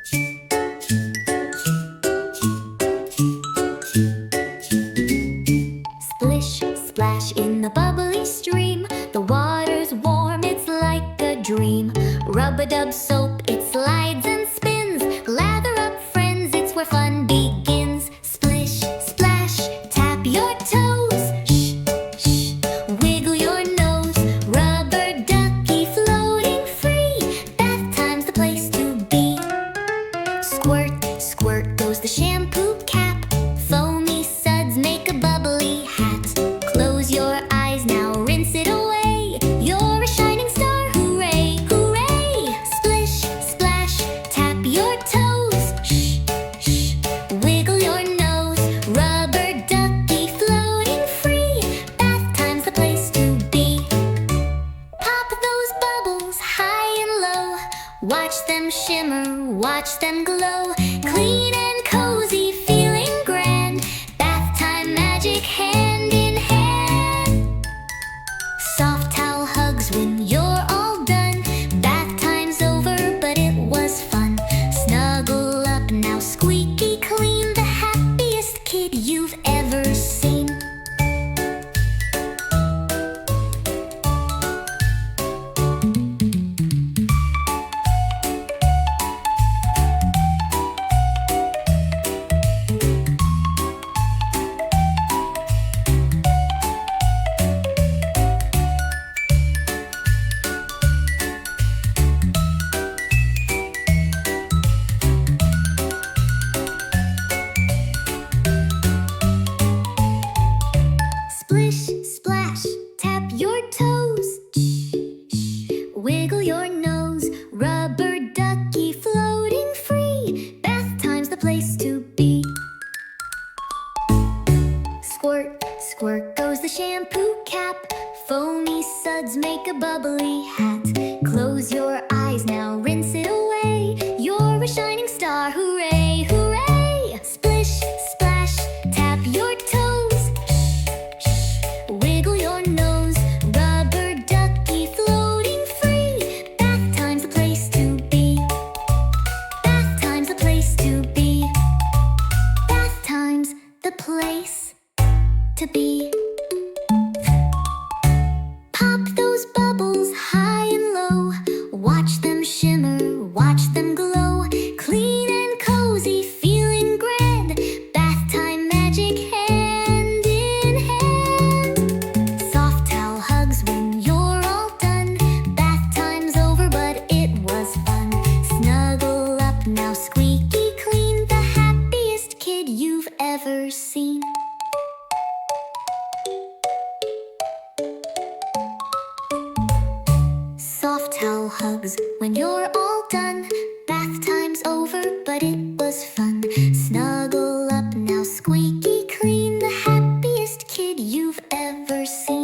Splish, splash in the bubbly stream. The water's warm, it's like a dream. Rub-a-dub soap, it slides and spins. Lather up, friends, it's where fun begins. Splish, splash, tap your toes. Shh, shh, wiggle your nose. Rubber ducky floating free. Bath time's the place to be. Squirt, squirt goes the shampoo cap. Foamy suds make a bubbly hat. Close your eyes, now rinse it away. You're a shining star, hooray, hooray! Splish, splash, tap your toes. Shh, shh, wiggle your nose. Rubber ducky floating free. Bath time's the place to be. Pop those bubbles high and low. Watch them shimmer, watch them glow. Clean and cozy, feeling grand. Bath time magic hand in hand. Soft towel hugs when you're all done. Bath time's over, but it was fun. Snuggle up now, squeaky clean. The happiest kid you've ever seen. Splish, splash, tap your toes. Wiggle your nose. Rubber ducky floating free. Bath time's the place to be. Squirt, squirt goes the shampoo cap. Foamy suds make a bubbly hat. Close your eyes, now rinse it away. You're a shining star, hooray, hooray! Splish, splash, tap your toes. Wiggle your nose. Rubber ducky floating free. Bath time's the place to be. Bath time's the place to be. Bath time's the place to be. Pop those bubbles high and low. Watch them shimmer, watch them glow. Clean and cozy, feeling grand. Bath time magic hand in hand. Soft towel hugs when you're all done. Bath time's over, but it was fun. Snuggle up now, squeaky clean. The happiest kid you've ever seen. Soft towel hugs when you're all done. Bath time's over, but it was fun. Snuggle up now, squeaky clean. The happiest kid you've ever seen.